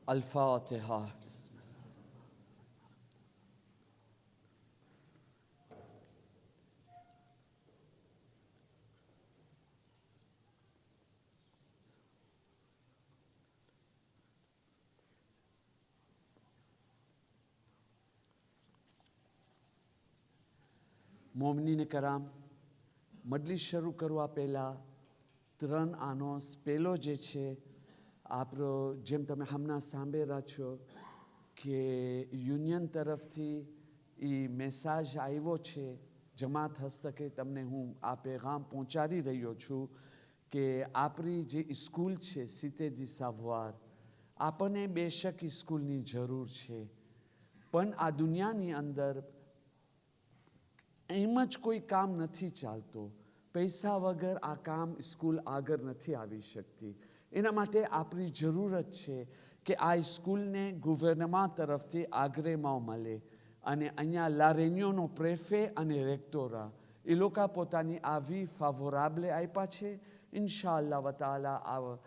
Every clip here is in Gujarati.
અલ-ફાતિહા. મોમનીને કરામ, મજલિસ શરૂ કરવા પહેલાં 3 આનોસ પહેલો જે છે આપણો, જેમ તમે હમણાં સાંભળ્યા છો કે યુનિયન તરફથી એ મેસેજ આવ્યો છે જમાત હસ્તકે, તમને હું આ પેગામ પહોંચાડી રહ્યો છું કે આપણી જે સ્કૂલ છે સીતેદી સાવવાર, આપણને બેશક સ્કૂલની જરૂર છે, પણ આ દુનિયાની અંદર એમ જ કોઈ કામ નથી ચાલતો. પૈસા વગર આ કામ સ્કૂલ આગળ નથી આવી શકતી. એના માટે આપણી જરૂરત છે કે આ સ્કૂલને ગવર્નમેન્ટ તરફથી આગ્રેમાં મળે અને અહીંયા લારેન્યોનો પ્રેફે અને રેક્ટોરા એ લોકો પોતાની આવી ફાવોરાબલે આપ્યા છે. ઇન્શાઅલ્લાહ વતાલા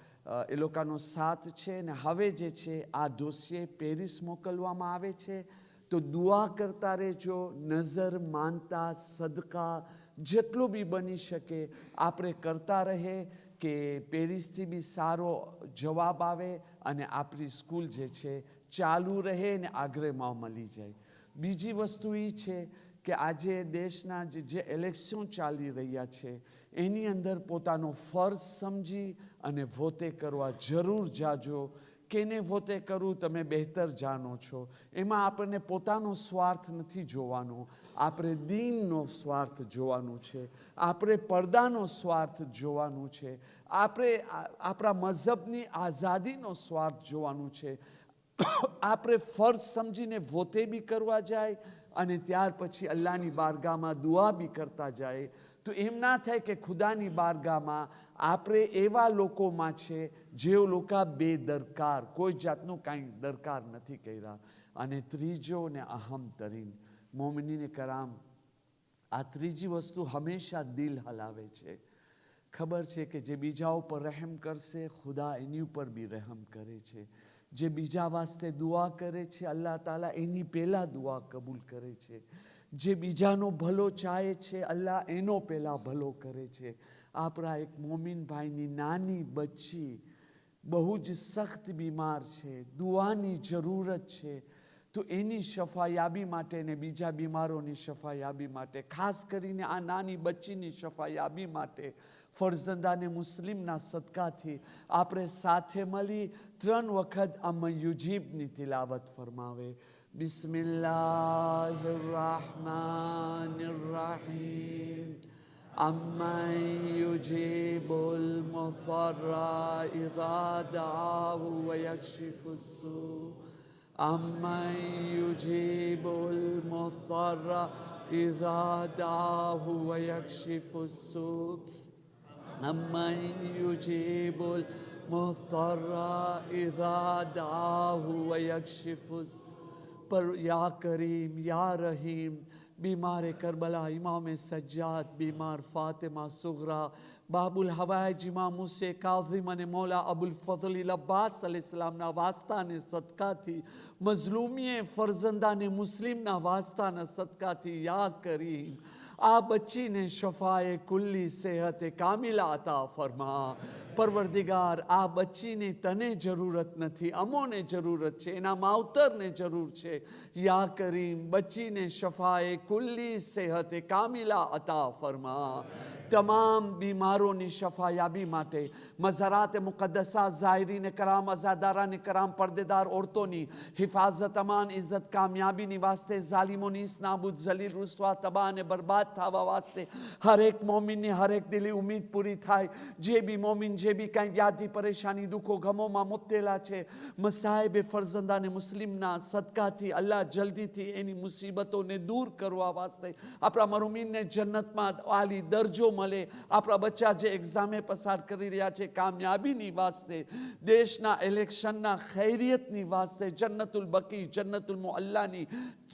એ લોકોનો સાથ છે. ને હવે જે છે આ દોસ્યે પેરિસ મોકલવામાં આવે છે, તો દુઆ કરતા રહેજો, નજર માનતા સદકા જેટલો બી બની શકે આપણે કરતા રહે કે પેરિસથી બી સારો જવાબ આવે અને આપણી સ્કૂલ જે છે ચાલુ રહે ને આગ્રેમાં મળી જાય. બીજી વસ્તુ એ છે કે આજે દેશના જે ઇલેક્શન ચાલી રહ્યા છે એની અંદર પોતાનો ફર્જ સમજી અને વોતે કરવા જરૂર જાજો. કેને વોતે કરવું તમે બહેતર જાણો છો. એમાં આપણને પોતાનો સ્વાર્થ નથી જોવાનો, આપણે દીનનો સ્વાર્થ જોવાનું છે, આપણે પડદાનો સ્વાર્થ જોવાનું છે, આપણે આપણા મઝહબની આઝાદીનો સ્વાર્થ જોવાનું છે. આપણે ફર્જ સમજીને વોતે બી કરવા જાય અને ત્યાર પછી અલ્લાહની બારગાહમાં દુઆ બી કરતા જાય. તો એમ ના થાય કે ખુદાની બારગાહમાં આપણે એવા લોકોમાં છે જેઓ લોકો બેદરકાર, કોઈ જાતનું કાંઈ દરકાર નથી કર્યા. અને ત્રીજો ને અહમ તરીન મોમિનીને કરામ, આ ત્રીજી વસ્તુ હંમેશા દિલ હલાવે છે. ખબર છે કે જે બીજા ઉપર રહેમ કરશે ખુદા એની ઉપર બી રહેમ કરે છે. જે બીજા વાસ્તે દુઆ કરે છે અલ્લાહ તાલા એની પહેલાં દુઆ કબૂલ કરે છે. જે બીજાનો ભલો ચાહે છે અલ્લાહ એનો પહેલાં ભલો કરે છે. આપણા એક મોમિન ભાઈની નાની બચ્ચી બહુ જ સખ્ત બીમાર છે, દુઆની જરૂરત છે. તો એની શફાયાબી માટે ને બીજા બીમારોની શફાયાબી માટે, ખાસ કરીને આ નાની બચ્ચીની શફાયાબી માટે ફરઝંદાને મુસ્લિમના સદકાથી આપણે સાથે મળી 3 વખત અમન યુજીબની તિલાવત ફરમાવે. બિસ્મિલ્લાહિર્રહમાનિર્રહીમ. أَمَّنْ يُجِيبُ الْمُضْطَرَّ إِذَا دَعَاهُ وَيَكْشِفُ السُّوءَ أَمَّنْ يُجِيبُ الْمُضْطَرَّ إِذَا دَعَاهُ وَيَكْشِفُ السُّوءَ أَمَّنْ يُجِيبُ الْمُضْطَرَّ إِذَا دَعَاهُ وَيَكْشِفُ السُّوءَ. पर या करीम या रहीम, बीमार करबला इमाम सज्जाद, बीमार फातिमा सुगरा, बाबुल हवाइज इमाम मुसे काज़िम અને મૌલા અબુલ ફઝલ અબ્બાસ અલૈહિસ્સલામના વાસ્તાને સદકાથી, મઝલૂમીએ ફરઝંદાને મુસ્લિમના વાસ્તાના સદકાથી યા કરીમ આ બચ્ચીને શફાએ કુલ્લી સેહત કામિલા અતા ફરમા. પરવરદિગાર, આ બચ્ચીને તને જરૂરત નથી, અમોને જરૂરત છે, એના માવતરને જરૂર છે. યા કરીમ બચ્ચીને શફાએ કુલ્લી સેહત કામિલા અતા ફરમા. તમામ બીમારોની શફાયાબી માટે મઝારાત મુકદ્દસા, ઝાયરીને કરામ, અઝાદારાને કરામ, પડદેદાર औरतोની હિફાઝત, અમાન, ઇઝ્ઝત, કામયાબીની વાસ્તે, ઝાલિમોની નાબૂદ, જલીલ, રૂસવા, તબાહ અને બરબાદ થવા વાસ્તે હરેક મોમિનની હરેક દિલી ઉમ્મીદ પૂરી થાય. જે બી મોમિન જે બી કાંઈ વ્યાધિ પરેશાની દુઃખો ગમોમાં મુબતેલા છે, મસાહેબે ફરઝંદાને મુસ્લિમના સદકાથી અલ્લાહ જલ્દીથી એની મુસીબતોને દૂર કરવા વાસ્તે આપણા મરુમીનને જન્નતમાં આલી દરજો મળે, આપણા બચ્ચા જે એક્ઝામે પસાર કરી રહ્યા છે કામયાબીની વાસ્તે, દેશના ઇલેક્શનના ખૈરિયતની વાસ્તે, જન્નતુલ બકી જન્નતુલ મુઅલ્લાની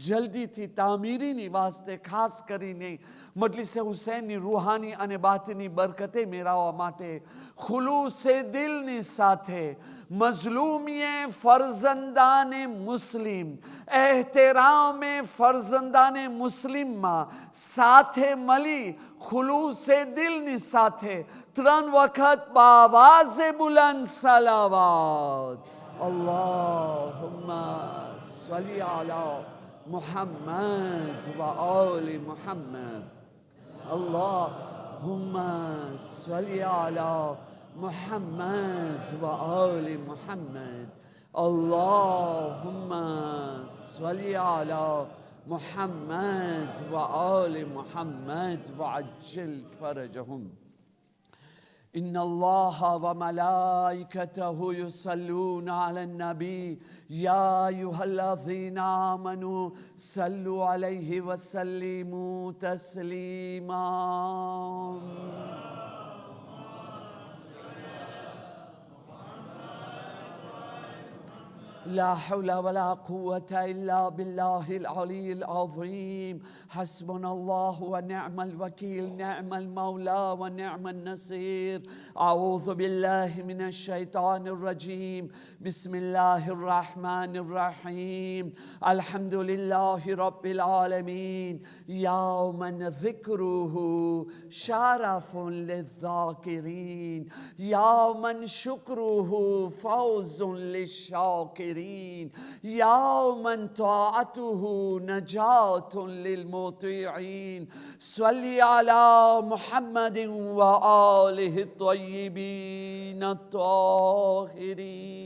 જલ્દીથી તામીરીની વાસ્તે, ખાસ કરીને મજલિસે હુસૈનની રૂહાની અને બાતીની બરકતે મેળવવા માટે ખુલૂસે દિલની સાથે મઝલૂમીએ ફરઝંદાને મુસ્લિમ, એહતરામે ફરઝંદાને મુસ્લિમમાં સાથે મળી ખુલૂસે દિલની સાથે 3 વખત બાવાઝે બુલંદ સલાવાત. અલ્લાહુમ્મા સલ્લી અલા મુહમ્મદ વ આલી મુહમ્મદ. અલ્લાહુમ્મા સલ્લી અલા محمد وآل محمد. اللهم صل على محمد وآل محمد وعجل فرجهم. إن الله وملائكته يصلون على النبي يا أيها الذين آمنوا صلوا عليه وسلموا تسليما. لا حول ولا قوة إلا بالله العلي العظيم. حسبنا الله ونعم الوكيل، نعم المولى ونعم النصير. أعوذ بالله من الشيطان الرجيم. بسم الله الرحمن الرحيم. الحمد لله رب العالمين. يوما ذكره شرف للذاكرين، يوما شكره فوز للشاكرين، يوما طاعته نجاة للمطيعين. صل على محمد وآله الطيبين الطاهرين.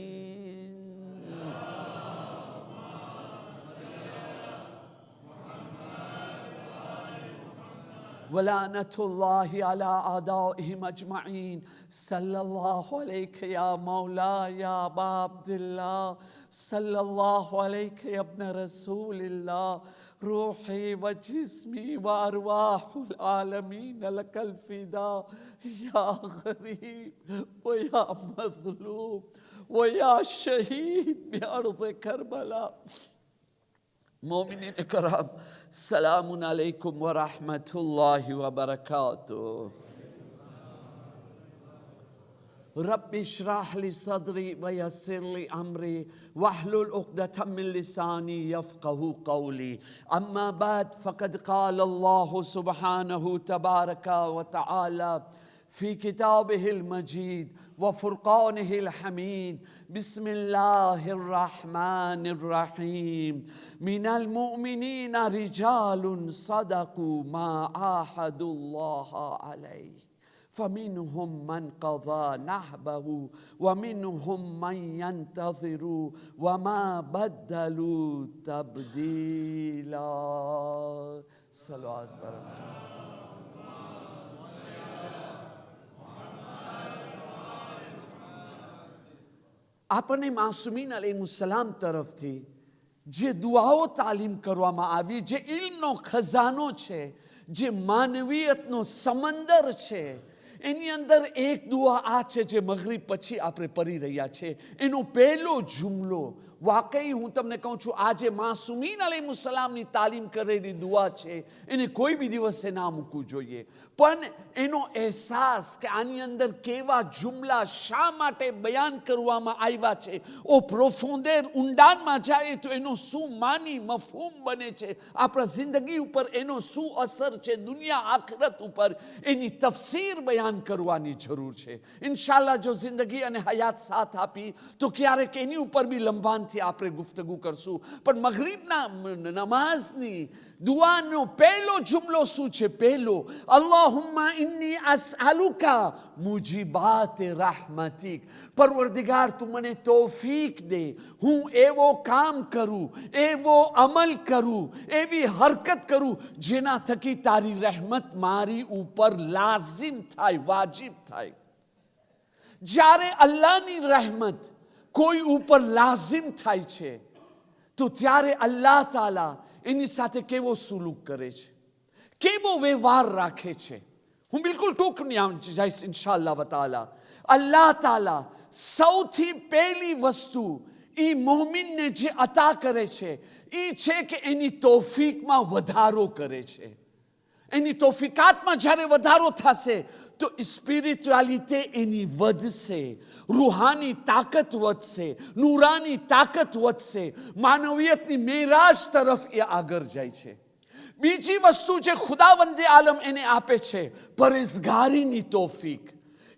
ولعنة الله على أعدائهم أجمعين. صلى الله عليك يا مولاي يا أبا عبد الله، صلى الله عليك يا ابن رسول الله. روحي وجسمي وأرواح العالمين لك الفداء يا غريب ويا مظلوم ويا شهيد بأرض كربلاء. मोमिनीन करम, सलामुन अलैकुम व रहमतुल्लाहि व बरकातुह. रब्बि इश्रह ली सदरी व यस्सिर ली अमरी वहलुल उक़दतम मिन लिसानी यफ़क़हू क़ौली. अम्मा बाद फ़क़द क़ाल अल्लाहु सुब्हानहु तबारका व तआला फ़ी किताबिहिल मजीद व फ़ुरक़ानिहिल हमीद. बिस्मिल्लाहिर्रहमानिर्रहीम. मिनल मुअमिनीना रिजालुन सदक़ू मा आहदुल्लाह अलैहि فمنهم من قضى نحبه ومنهم من ينتظر وما بدلوا تبديلا. صلوات برکات. આપણને માસુમીન અલૈહિસ્સલામ તરફથી જે દુઆઓ તાલીમ કરવામાં આવી, જે ઇલ્મનો ખજાનો છે, જે માનવીયતનો સમંદર છે, એની અંદર એક દુઆ આ છે જે મગરિબ પછી આપણે પઢી રહ્યા છે. એનો પહેલો જુમલો વાકઈ હું તમને કહું છું, આજે માસુમીન અલૈહિસ્સલામની તાલીમ કરેલી દુઆ છે, એને કોઈ બી દિવસે ના મૂકવું જોઈએ. પણ એનો અહેસાસ કે આની અંદર કેવા જુમલા શા માટે બયાન કરવામાં આવ્યા છે, ઓ પ્રોફોન્ડેર ઊંડાણમાં જાય તો એનો શું માની મફહૂમ બને છે, આપણા જિંદગી ઉપર એનો શું અસર છે, દુનિયા આખરત ઉપર એની તફસીર બયાન કરવાની જરૂર છે. ઇન્શાઅલ્લાહ જો જિંદગી અને હયાત સાથ આપી તો ક્યારેક એની ઉપર બી લંબાનથી આપણે ગુફ્તગુ કરશું. પણ મગરિબના નમાઝની દુઆનો પહેલો જુમલો શું છે? પહેલો, અલ્લાહુમ્મા ઇન્ની અસઅલુકા મુજીબાત રહમતિક. પરવરદિગાર તું મને તૌફીક દે, હું એવો કામ કરું, એવો અમલ કરું, એવી હરકત કરું જેના થકી તારી રહેમત મારી ઉપર લાઝિમ થાય, વાજિબ થાય. જ્યારે અલ્લાહની રહેમત કોઈ ઉપર લાઝિમ થાય છે તો ત્યારે અલ્લાહ તાલા એની સાથે કેવો સુલુક કરે છે, કેવો વ્યવહાર રાખે છે. હું બિલકુલ ટૂંકની આમ જઈશ ઇન્શાઅલ્લાહ વતાલા. અલ્લાહ તાલા સૌથી પહેલી વસ્તુ એ મોમિનને જે અતા કરે છે એ છે કે એની તૌફીકમાં વધારો કરે છે. એની તૌફીકાતમાં જ્યારે વધારો થશે તો સ્પિરિચ્યુઆલિટી એની વધશે, રૂહાની તાકાત વધશે, નૂરાની તાકાત વધશે, માનવીયતની મેરાજ તરફ એ આગળ જાય છે. બીજી વસ્તુ જે ખુદાવંદે આલમ એને આપે છે પરેઝગારીની તૌફીક,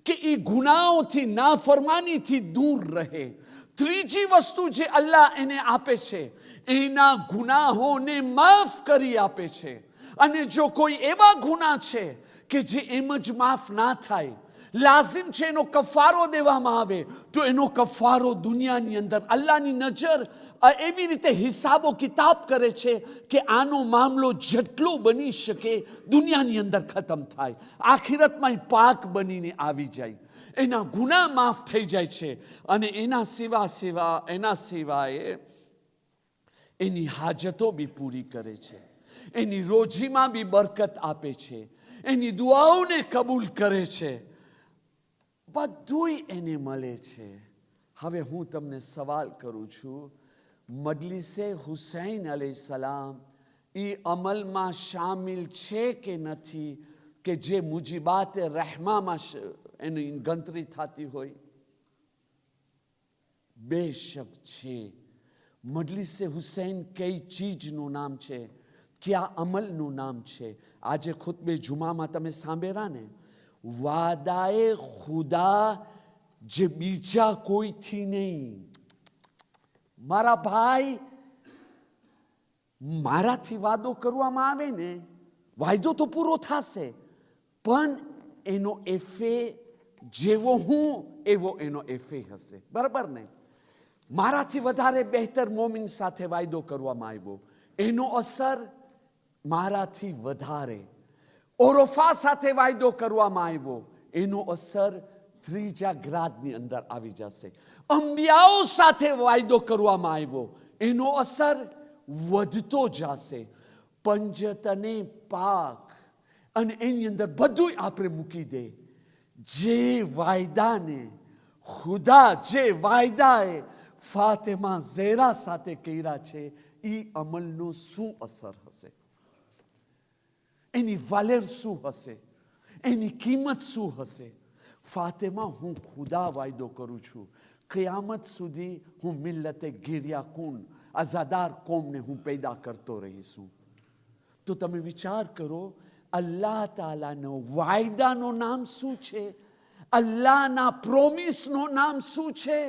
કે એ ગુનાહોથી નાફરમાનીથી દૂર રહે. ત્રીજી વસ્તુ જે અલ્લાહ એને આપે છે એના ગુનાહોને માફ કરી આપે છે. અને જો કોઈ એવા ગુના છે કે જે એમ જ માફ ના થાય, લાઝિમ છે એનો કફારો દેવામાં આવે, તો એનો કફારો દુનિયાની અંદર અલ્લાહની નજર એવી રીતે હિસાબો કિતાબ કરે છે કે આનો મામલો જેટલો બની શકે દુનિયાની અંદર ખતમ થાય, આખિરતમાં પાક બનીને આવી જાય, એના ગુના માફ થઈ જાય છે. અને એના સિવાય એની હાજતો બી પૂરી કરે છે, એની રોજીમાં બી બરકત આપે છે, એની દુઆઓને કબૂલ કરે છે, બધું એને મળે છે. હવે હું તમને સવાલ કરું છું, મજલિસે હુસૈન અલૈહિસ્સલામ એ અમલમાં શામિલ છે કે નથી કે જે મુજીબાતે રહેમામાં એની ગણતરી થતી હોય? બેશક છે. મજલિસે હુસૈન કઈ ચીજનું નામ છે, કયા અમલનું નામ છે? આજે ખુતબે જુમામાં તમે સાંભળ્યા ને, વાદાએ ખુદા જે બીજા કોઈથી નહીં. મારા ભાઈ, મારાથી વાદો કરવામાં આવે ને, વાયદો તો પૂરો થશે, પણ એનો એફે જેવો હું એવો એનો એફે હશે. બરાબર ને? મારાથી વધારે બહેતર મોમિન સાથે વાયદો કરવામાં આવ્યો, એનો અસર મારાથી વધારે. ઓરોફા સાથે વાયદો કરવામાં આવ્યો, એનો અસર ત્રીજા ગ્રાદની અંદર આવી જશે. અંબિયાઓ સાથે વાયદો કરવામાં આવ્યો, એનો અસર વધતો જશે. પંજતને પાક અને એની અંદર બધું આપણે મૂકી દે. જે વાયદાએ ફાતિમા ઝેરા સાથે કર્યા છે એ અમલનો શું અસર હશે? એની વાલેર શું હશે? એની કિંમત શું હશે? ફાતિમા, હું ખુદા વાયદો કરું છું, કયામત સુધી હું મિલ્લતે ગિરિયાકુન આઝાદાર કોમને હું પેદા કરતો રહીશું. તો તમે વિચાર કરો, અલ્લાહ તાલાનો વાયદાનો નામ શું છે? અલ્લાહના પ્રોમિસનો નામ શું છે?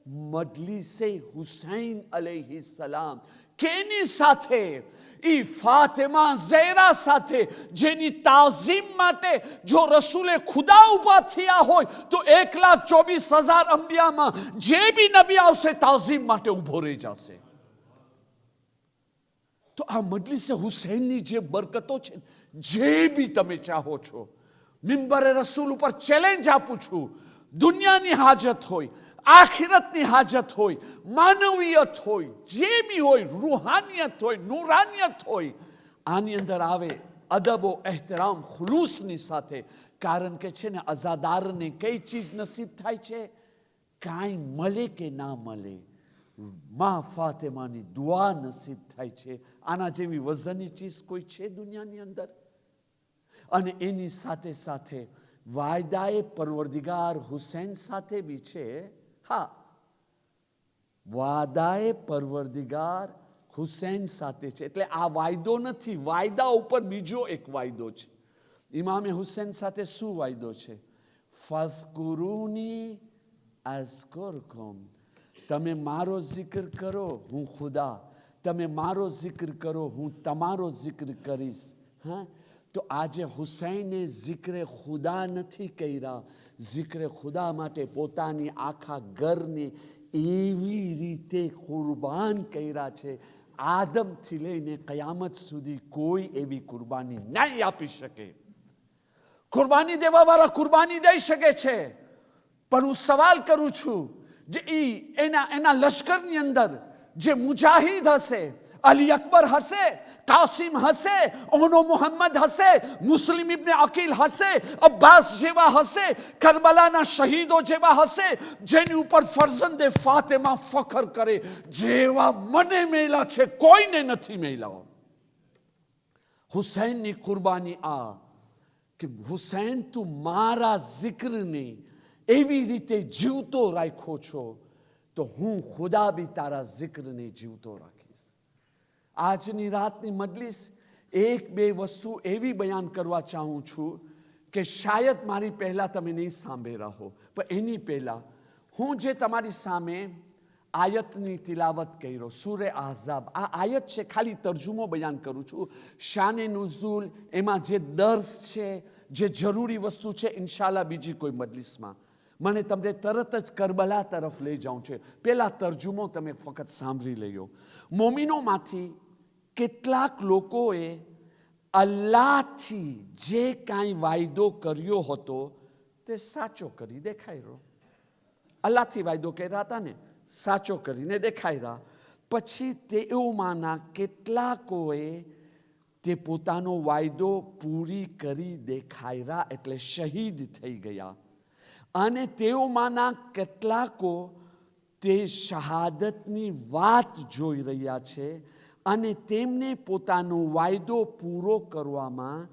મજલિસે હુસૈન અલૈહિસ્સલામ. કેની સાથે? ઈ ફાતિમા ઝેરા સાથે, જેની તાઝીમ માટે જો રસૂલે ખુદા ઉભા થયા હોય તો 1,24,000 અંબિયામાં જે બી નબી આવશે તાઝીમ માટે ઉભો રહી જશે. તો આ મજલિસે હુસૈનની જે બરકતો છે, જે બી તમે ચાહો છો, મિંબરે રસૂલ ઉપર ચેલેન્જ આપું છું, દુનિયાની હાજત હોય, આખિરતની હાજત હોય, માનવીયત હોય, જે બી હોય, રૂહાનિયત હોય, નૂરાનિયત હોય, આની અંદર આવે અદબો એહતરામ ખુલૂસની સાથે. કારણ કે છે ને, અઝાદારને કઈ ચીજ નસીબ થાય છે? કાંઈ મળે કે ના મળે, માં ફાતિમાની દુઆ નસીબ થાય છે. આના જેવી વજનની ચીજ કોઈ છે દુનિયાની અંદર? અને એની સાથે સાથે વાયદાએ પરવરદિગાર હુસૈન સાથે બી છે. હા, વાદાએ પરવરદિગાર હુસૈન સાથે છે. એટલે આ વાયદો નથી, વાયદા ઉપર બીજો એક વાયદો છે. ઇમામે હુસૈન સાથે શું વાયદો છે? ફઝકુરૂની અઝકુરકુમ. તમે મારો જિક્ર કરો, હું ખુદા. તમે મારો જિક્ર કરો, હું તમારો જિક્ર કરીશ. હા, તો આજે હુસૈને જિક્રે ખુદા નથી કર્યા, જિક્રે ખુદા માટે પોતાની આખા ઘરને એવી રીતે કુરબાન કર્યા છે, આદમથી લઈને કયામત સુધી કોઈ એવી કુરબાની નહીં આપી શકે. કુરબાની દેવાવાળા કુરબાની દઈ શકે છે, પણ હું સવાલ કરું છું, જે એના લશ્કરની અંદર જે મુજાહિદ હશે, અલી અકબર હશે, કાસિમ હશે, ઓનો મુહમ્મદ હશે, મુસ્લિમ ઇબ્ન અકીલ હશે, અબ્બાસ જેવા હશે, કરબલાના શહીદો જેવા હશે, જેની ઉપર ફરઝંદે ફાતિમા ફખર કરે, જેવા મને મેલા છે કોઈને નથી મેલા. હુસૈનની કુરબાની આ કે હુસૈન તું મારા જિક્રને એવી રીતે જીવતો રાખ્યો છો તો હું ખુદા બી તારા જિક્રને જીવતો રાખીશ. આજની રાતની મજલિસ એક બે વસ્તુ એવી બયાન કરવા ચાહું છું કે શાયદ મારી પહેલા તમે નહીં સાંભળ્યા હો, પણ એની પહેલા હું જે તમારી સામે આયતની તિલાવત કર્યો, સૂરે આઝાબ, આ આયત છે, ખાલી તર્જુમો બયાન કરું છું. શાને નુઝુલ, એમાં જે દર્સ છે, જે જરૂરી વસ્તુ છે, ઇન્શાલ્લાહ બીજી કોઈ મજલિસમાં મને તમને તરત જ કરબલા તરફ લઈ જાઉં છે. પેલા તર્જુમો તમે ફક્ત સાંભળી લેજો. મોમિનોમાંથી કેટલાક લોકોએ અલ્લાહથી જે કાંઈ વાયદો કર્યો હતો તે સાચો કરી દેખાડ્યો. અલ્લાહથી વાયદો કર્યા હતા ને, સાચો કરીને દેખાડ્યા. પછી તેઓમાંના કેટલાકોએ તે પોતાનો વાયદો પૂરી કરી દેખાડ્યા, એટલે શહીદ થઈ ગયા. અને તેઓમાંના કેટલાકો તે શહાદતની વાત જોઈ રહ્યા છે અને તેમને પોતાનો વાયદો પૂરો કરવામાં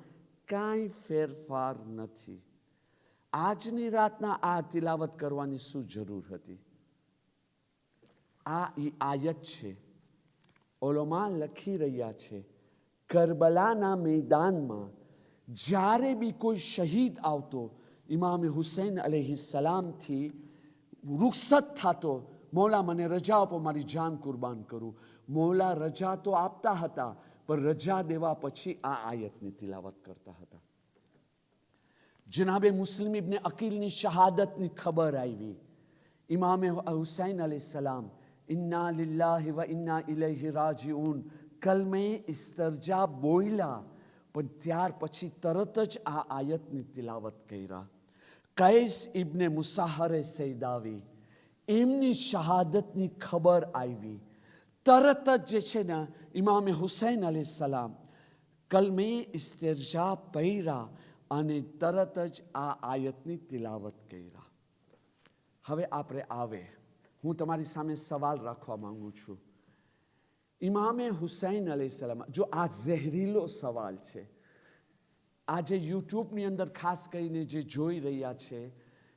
કાંઈ ફેરફાર નથી. આજની રાતના આ તિલાવત કરવાની શું જરૂર હતી? આ આયત છે, ઓલોમા લખી રહ્યા છે, કરબલાના મેદાનમાં જ્યારે બી કોઈ શહીદ આવતો, ઇમામ હુસૈન અલૈહિસ્સલામથી રૂખસત થતો, મોલા મને રજા આપો, મારી જાન કુરબાન કરું. મોલા રજા તો આપતા હતા, પણ રજા દેવા પછી આ આયતની તિલાવત કરતા હતા. જનાબે મુસ્લિમ ઇબ્ન અકીલની શહાદતની ખબર આવી. ઇમામ હુસૈન અલૈહિસ્સલામ ઇન્ના લિલ્લાહિ વ ઇન્ના ઇલૈહિ રાજીઉન કલમે ઇસ્તરજા બોલ્યા, પણ ત્યાર પછી તરત જ આ આયતની તિલાવત કર્યા. કૈસ ઇબ્ને મુસાહરે સૈદાવી, એમની શહાદતની ખબર આવી. તરત જ જે છે ને ઇમામે હુસૈન અલૈહિસ્સલામ કલમે ઇસ્તરજા પૈરા અને તરત જ આ આયતની તિલાવત કર્યા. હવે આપણે આવે, હું તમારી સામે સવાલ રાખવા માંગુ છું. ઇમામે હુસૈન અલૈહિસ્સલામ, જો આ ઝહેરીલો સવાલ છે, આજે યુટ્યુબની અંદર ખાસ કરીને જે જોઈ રહ્યા છે,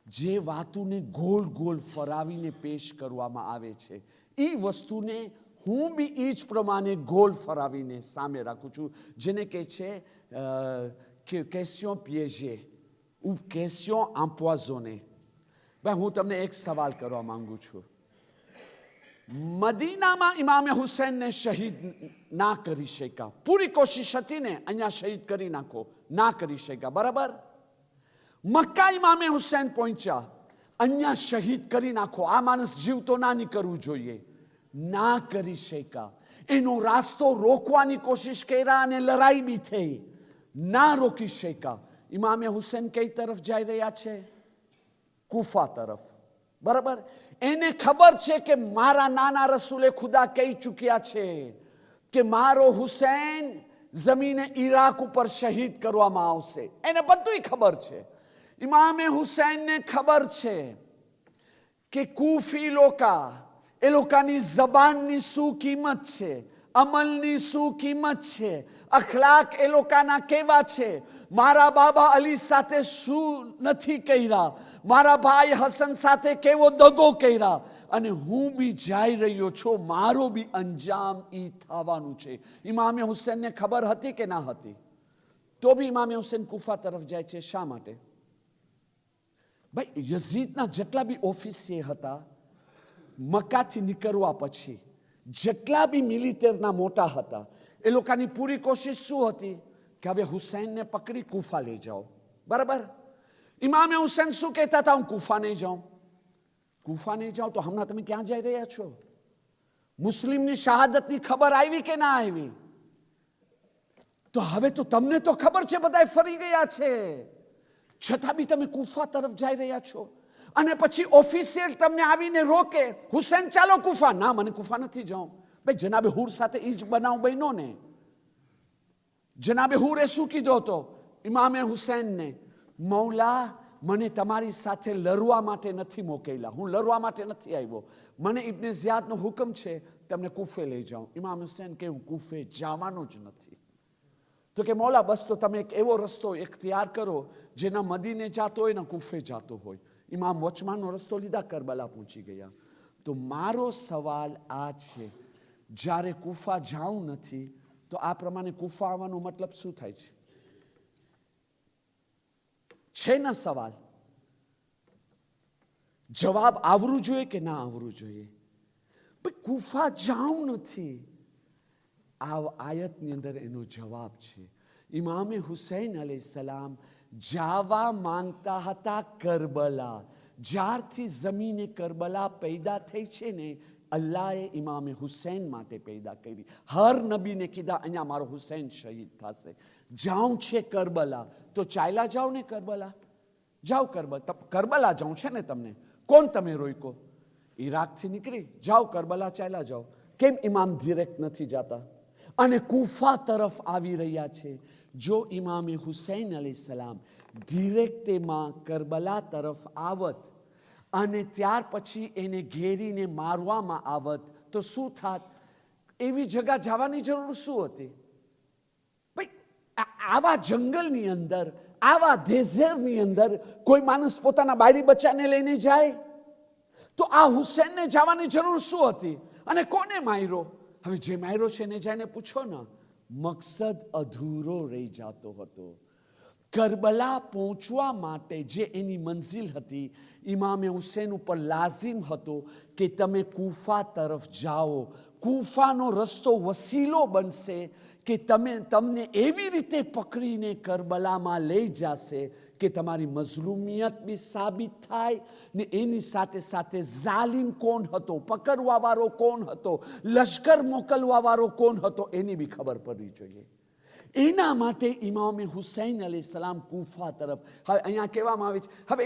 જે વાતોને ગોલ ગોલ ફરાવીને પેશ કરવામાં આવે છે, એ વસ્તુને હું બી એ જ પ્રમાણે ગોલ ફરાવીને સામે રાખું છું, જેને કહે છે question piégée ou question empoisonnée. ભાઈ હું તમને એક સવાલ કરવા માંગુ છું. મદીનામાં ઇમામે હુસૈનને શહીદ ના કરી શક્યા, પૂરી કોશિશ હતી ને અહીંયા શહીદ કરી નાખો, ના કરી શક્યા, બરાબર. મક્કા ઇમામે હુસૈન પહોંચ્યા, અહીંયા શહીદ કરી નાખો, આ માણસ જીવતો ના નીકળવું જોઈએ, ના કરી શક્યા. એનો રાસ્તો રોકવાની કોશિશ કર્યા અને લડાઈ બી થઈ, ના રોકી શક્યા. ઇમામે હુસૈન કઈ તરફ જઈ રહ્યા છે? કુફા તરફ, બરાબર. એને ખબર છે કે મારા નાના રસૂલે ખુદા કહી ચૂક્યા છે કે મારો હુસૈન જમીને ઈરાક ઉપર શહીદ કરવામાં આવશે. એને બધું ખબર છે. ઇમામે હુસૈનને ખબર છે કે કુફી લોકા, એ લોકોની જબાનની શું કિંમત છે, અમલની શું કિંમત છે, અખલાક એ લોકોના કેવા છે, મારા બાબા અલી સાથે શું નથી કર્યા, મારા ભાઈ હસન સાથે કેવો દગો કર્યા, અને હું બી જઈ રહ્યો છું, મારો બી અંજામ ઈ થવાનું છે. ઇમામે હુસૈનને ખબર હતી કે ના હતી? તો બી ઇમામે હુસૈન કુફા તરફ જાય છે. શા માટે? ભાઈ યઝીદના જેટલા બી ઓફિસિયર હતા, મક્કાથી નીકળવા પછી જેટલા બી મિલિટરના મોટા હતા, એ લોકોની પૂરી કોશિશ શું હતી કે હવે હુસૈનને પકડી કુફા લઈ જાઓ, બરાબર. ઇમામે હુસૈન શું કહેતા હતા? હું કુફા નહીં જાઉં, કુફા નહીં જાઉં. તો હમણાં તમે ક્યાં જઈ રહ્યા છો? મુસ્લિમની શહાદતની ખબર આવી કે ના આવી? તો હવે તો તમને તો ખબર છે બધા ફરી ગયા છે, છતાં બી તમે કુફા તરફ જઈ રહ્યા છો. અને પછી ઓફિશિયલ તમને આવીને રોકે, હુસૈન ચાલો કુફા. ના, મને કુફા નથી જાઉં. ભાઈ જનાબે હુર સાથે ઈ જ બનાવ બન્યો ને. જનાબે હુરે શું કીધો હતો ઇમામે હુસૈનને? મૌલા, મને તમારી સાથે લડવા માટે નથી મોકલેલા, હું લડવા માટે નથી આવ્યો, મને ઇબ્ને ઝિયાદનો હુકમ છે તમને કૂફે લઈ જાઉં. ઇમામ હુસૈન કે હું કૂફે જવાનો જ નથી. તો કે મૌલા બસ તો તમે એક એવો રસ્તો ઇખ્તિયાર કરો જેના મદીને જાતો હોય ને કૂફે જાતો હોય. ઇમામ વચમાનનો રસ્તો લીધા, કરબલા પહોંચી ગયા. તો મારો સવાલ આ છે, જ્યારે કૂફા જાઉં નથી તો આ પ્રમાણે કૂફા આવવાનો મતલબ શું થાય છે? છે ને સવાલ? જવાબ આવવું જોઈએ કે ના આવવું જોઈએ? ભાઈ કૂફા જાઉં નથી, આ આયતની અંદર એનો જવાબ છે. ઇમામે હુસૈન અલૈહિસ્સલામ જાવા માંગતા હતા કરબલા. જ્યારથી જમીને કરબલા પેદા થઈ છે ને, અલ્લાહે ઇમામે હુસૈન માટે પેદા કરી. હર નબીને કીધા અહીંયા મારો હુસૈન શહીદ થશે. જાઉં છે કરબલા તો ચાલ્યા જાઓ ને કરબલા. જાઓ કરબલા જાઉં છે ને તમને, કોણ તમે રોકો? ઈરાકથી નીકળી જાઓ કરબલા ચાલ્યા જાઓ. કેમ ઇમામ ડિરેક્ટ નથી જતા અને કૂફા તરફ આવી રહ્યા છે? જો ઇમામે હુસૈન અલૈહિસ્સલામ ડિરેક્ટ તેમાં કરબલા તરફ આવત અને ત્યાર પછી એને ઘેરીને મારવામાં આવત તો શું થાત? એવી જગ્યા જવાની જરૂર શું હતી? ભાઈ આવા જંગલની અંદર, આવા ડેઝર્ટની અંદર કોઈ માણસ પોતાના બાયડી બચ્ચાને લઈને જાય? તો આ હુસૈનને જવાની જરૂર શું હતી? અને કોને માર્યો? હવે જે માર્યો છે એને જઈને પૂછો ને. મકસદ અધૂરો રહી જતો હતો. કરબલા પહોંચવા માટે જે એની મંઝિલ હતી, ઇમામે હુસૈન ઉપર લાઝિમ હતો કે તમે કૂફા તરફ જાઓ. કૂફાનો રસ્તો વસીલો બનશે કે તમને એવી રીતે પકડીને કરબલામાં લઈ જશે કે તમારી મઝલુમિયત બી સાબિત થાય ને એની સાથે સાથે જાલિમ કોણ હતો, પકડવા વાળો કોણ હતો, લશ્કર મોકલવા વાળો કોણ હતો એની બી ખબર પડવી જોઈએ. એના માટે ઇમામે હુસૈન અલૈહિસ્સલામ કૂફા તરફ. હવે અહીંયા કહેવામાં આવે છે, હવે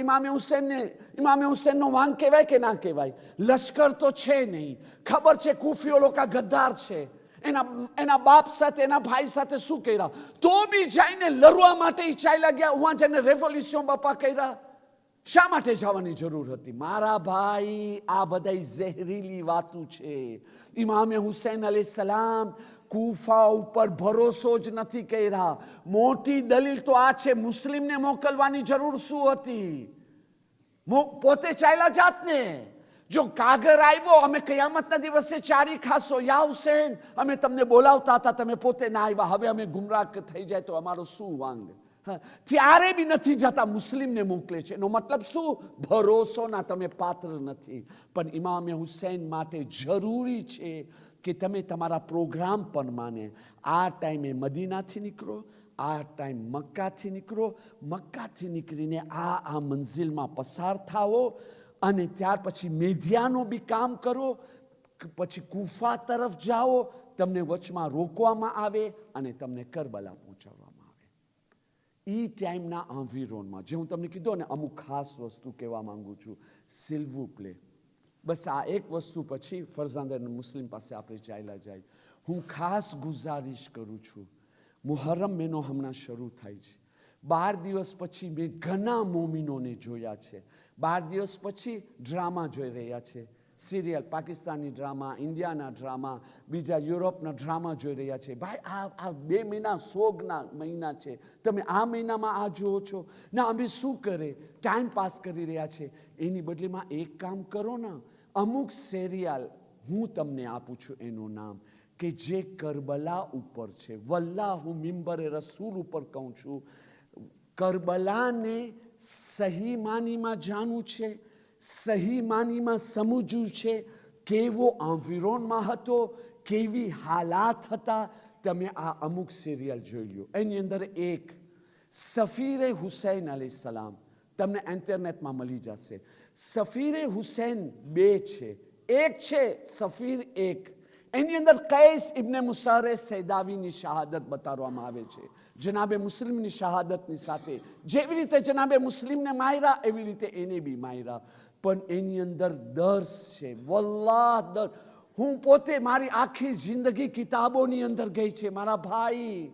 ઇમામે હુસૈનનો વાંક કહેવાય કે ના કહેવાય? લશ્કર તો છે નહીં, ખબર છે કૂફીઓ લોકો ગદ્દાર છે, એના બાપ સાથે એના ભાઈ સાથે શું કર્યા, તો બી જઈને લડવા માટે ચાલ્યા ગયા. ઉਹਾਂ જઈને રેવોલ્યુશન બાપા કર્યા. શા માટે જવાની જરૂર હતી? મારા ભાઈ, આ બધા ઝેરીલી વાતો છે. ઇમામે હુસૈન અલૈહિસ્સલામ કૂફા ઉપર ભરોસો જ નથી કર્યા. મોટી દલીલ તો આ છે, મુસ્લિમને મોકલવાની જરૂર શું હતી? પોતે ચાલ્યા જાત ને. જો કાગર આવ્યો, અમે કયામતના દિવસે ચારી ખાશો, યા હુસૈન અમે તમને બોલાવતા હતા, તમે પોતે ના આવ્યા, હવે અમે ગુમરાહ થઈ જાય તો અમારો શું વાંગ? ત્યારે બી નથી જતા, મુસ્લિમને મોકલે છે. એનો મતલબ શું? ભરોસોના તમે પાત્ર નથી. પણ ઇમામે હુસૈન માટે જરૂરી છે કે તમે તમારા પ્રોગ્રામ પણ માને. આ ટાઈમે મદીનાથી નીકળો, આ ટાઈમ મક્કાથી નીકળો, મક્કાથી નીકળીને આ મંઝિલમાં પસાર થાઓ અને ત્યાર પછી મેધિયાનો બી કામ કરો, પછી કૂફા તરફ જાઓ, તમને વચમાં રોકવામાં આવે અને તમને કરબલા પહોંચાડવામાં આવે. એ ટાઈમના એન્વિરોનમાં જે હું તમને કીધું ને, અમુક ખાસ વસ્તુ કહેવા માંગુ છું. સિલ્વુ પ્લે, બસ આ એક વસ્તુ પછી ફરઝાંદ મુસ્લિમ પાસે આપણે ચાલ્યા જાય. હું ખાસ ગુજારિશ કરું છું, મુહર્રમ મહિનો હમણાં શરૂ થાય છે. 12 દિવસ પછી મેં ઘણા મોમિનોને જોયા છે. 12 દિવસ પછી ડ્રામા જોઈ રહ્યા છે, સિરિયલ, પાકિસ્તાની ડ્રામા, ઇન્ડિયાના ડ્રામા, બીજા યુરોપના ડ્રામા જોઈ રહ્યા છે. ભાઈ આ 2 મહિના સોગના મહિના છે, તમે આ મહિનામાં આ જુઓ છો ના? અમે શું કરે? ટાઈમ પાસ કરી રહ્યા છે. એની બદલીમાં એક કામ કરો ને, અમુક સિરિયલ હું તમને આપું છું એનું નામ, કે જે કરબલા ઉપર છે. વલ્લાહ, હું મિંબરે રસૂલ ઉપર કહું છું, કરબલાને સહી માનીમાં જાણવું છે, સહી માનીમાં સમજવું છે. કેવો એન્વિરોનમાં હતો, કેવી હાલાત હતા, તમે આ અમુક સિરિયલ જોઈ લો. એની અંદર એક સફીરે હુસૈન અલૈહિસ્સલામ તમને ઇન્ટરનેટમાં મળી જશે. સફીરે હુસૈન 2 છે. એક છે સફીર 1, એની અંદર કૈસ ઇબ્ને મુસારે સૈદાવીની શહાદત બતાવવામાં આવે છે. જનાબે મુસ્લિમની શહાદતની સાથે જેવી રીતે જનાબે મુસ્લિમને માર્યા એવી રીતે એને બી માર્યા. પણ એની અંદર દર્સ છે, વલ્લાહ દર્સ. હું પોતે મારી આખી જિંદગી કિતાબોની અંદર ગઈ છે મારા ભાઈ.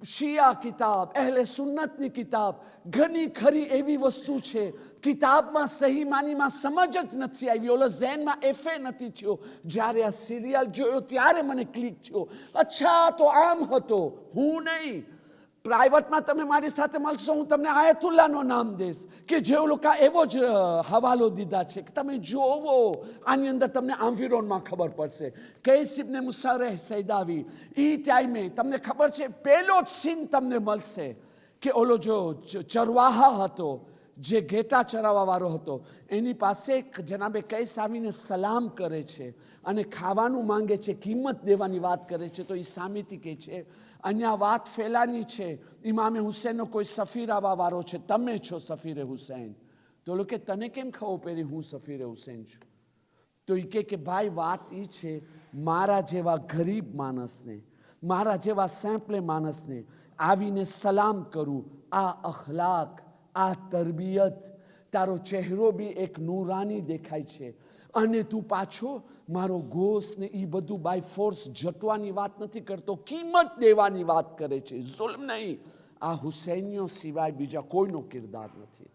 શિયા કિતાબ, અહેલે સુન્નતની કિતાબ, ઘણી ખરી એવી વસ્તુ છે કિતાબમાં સહી માનીમાં સમજ જ નથી આવી, ઓલો ઝેનમાં એફે નથી થયો. જ્યારે આ સિરિયલ જોયો ત્યારે મને ક્લિક થયો, અચ્છા તો આમ હતો. હું નહીં, પ્રાઇવેટમાં તમે મારી સાથે મળશો, હું તમને આયતુલ્લાહનો નામ દઈશ કે જે લોકો એવો જ હવાલો દીધા છે કે તમે જોવો, આની અંદર તમને આંવિરોનમાં ખબર પડશે. કૈસ ઇબ્ને મુસર્રહ સૈદાવી, એ ટાઈમે તમને ખબર છે પહેલો જ સીન તમને મળશે કે ઓલો જો ચરવાહા હતો, જે ઘેટા ચરાવવાવાળો હતો, એની પાસે જનાબે કૈસ આવીને સલામ કરે છે અને ખાવાનું માંગે છે, કિંમત દેવાની વાત કરે છે. તો એ સામેથી કહે છે અહીંયા વાત ફેલાની છે, ઇમામે હુસૈનનો કોઈ સફીર આવવાવાળો છે, તમે છો સફીરે હુસૈન. તો લોકો કે તને કેમ ખબર પડી હું સફીરે હુસૈન છું? તો એ કે ભાઈ વાત એ છે, મારા જેવા ગરીબ માણસને, મારા જેવા સેમ્પલે માણસને આવીને સલામ કરું, આ અખલાક, આ તરબિયત, તારો ચહેરો બી એક નૂરાની દેખાય છે અને તું પાછો મારો ગોશ ને એ બધું બાય ફોર્સ જટવાની વાત નથી કરતો, કિંમત દેવાની વાત કરે છે, ઝુલ્મ નહીં. આ હુસૈનીઓ સિવાય બીજા કોઈનો કિરદાર નથી.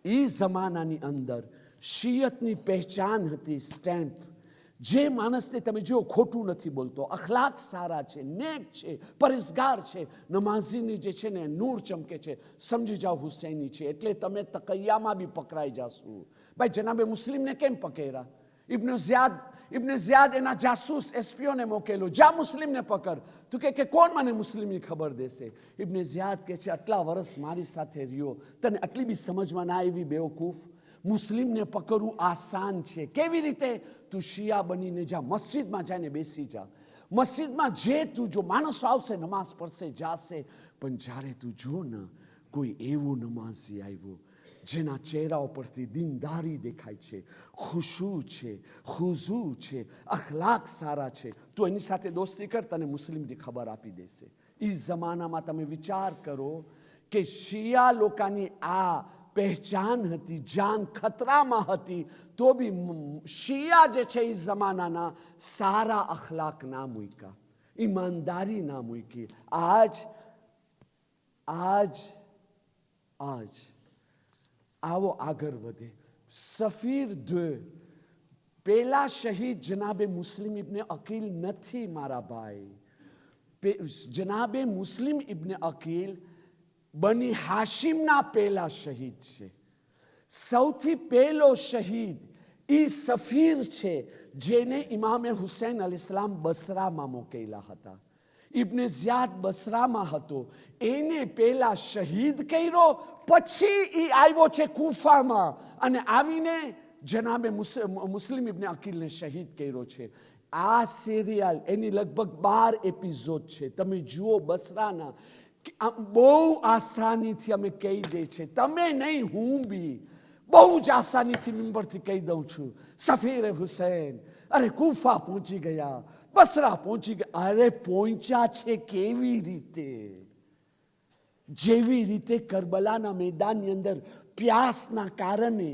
એ જમાનાની અંદર શિયતની પહેચાન હતી સ્ટેમ્પ. જે માણસને તમે જો ખોટું નથી બોલતો, અખલાક સારા છે, નેક છે, પરેશગાર છે, નમાઝીની જે છે ને નૂર ચમકે છે, સમજી જાઓ હુસૈની છે. એટલે તમે તકૈયામાં બી પકડાઈ જાશો. ભાઈ જનાબે મુસ્લિમને કેમ પકડ્યા? ઇબ્ને ઝિયાદ એના જાસૂસ એસપીઓને મોકેલો, જા મુસ્લિમને પકડ. તું કે કોણ મને મુસ્લિમની ખબર દેશે? ઇબ્ને ઝિયાદ કહે છે આટલા વર્ષ મારી સાથે રહ્યો, તને આટલી બી સમજમાં ના આવી બેવકૂફ? મુસ્લિમને પકડવું આસાન છે. કેવી રીતે? તું શિયા બનીને જા, મસ્જિદમાં જઈને બેસી જા. મસ્જિદમાં જે તું જો માણસો આવશે, નમાઝ પડશે, જાશે, પણ જ્યારે તું જો ને કોઈ એવો નમાઝી આવ્યો જેના ચહેરા ઉપરથી દીનદારી દેખાય છે, ખુશુ છે, ખુઝુ છે, અખલાક સારા છે, તું એની સાથે દોસ્તી કર, તને મુસ્લિમની ખબર આપી દેશે. એ જમાનામાં તમે વિચાર કરો કે શિયા લોકોની આ પહેચાન હતી, જાન ખતરામાં હતી, તો બી શિયા જે છે એ જમાનાના સારા અખલાક ના મૂક્યા, ઈમાનદારી ના મૂકી. આજ આવો આગળ વધે. સફીર દો પેલા શહીદ જનાબે મુસ્લિમ ઇબ્ને અકીલ નથી મારા ભાઈ. જનાબે મુસ્લિમ ઇબ્ને અકીલ બની હાશિમના પહેલા શહીદ છે. સૌથી પહેલો શહીદ એ સફીર છે જેને ઇમામે હુસૈન અલૈહિસ્સલામ બસરામાં મોકલેલા હતા. ઇબ્ને ઝિયાદ બસરામાં હતો, એને પહેલા શહીદ કર્યો, પછી એ આવ્યો છે કૂફામાં અને આવીને જનાબે મુસ્લિમ ઇબ્ને અકીલને શહીદ કર્યો છે. આ સિરિયલ એની લગભગ 12 એપિસોડ છે. તમે જુઓ બસરાના, બહુ આસાનીથી અમે કહી દે છે, તમે નહીં હું બી બહુ જ આસાનીથી મિંબરથી કહી દઉં છું, સફીર હુસૈન અરે કૂફા પહોંચી ગયા, બસરા પહોંચી ગયા. અરે પહોંચ્યા છે કેવી રીતે? જેવી રીતે કરબલાના મેદાનની અંદર પ્યાસના કારણે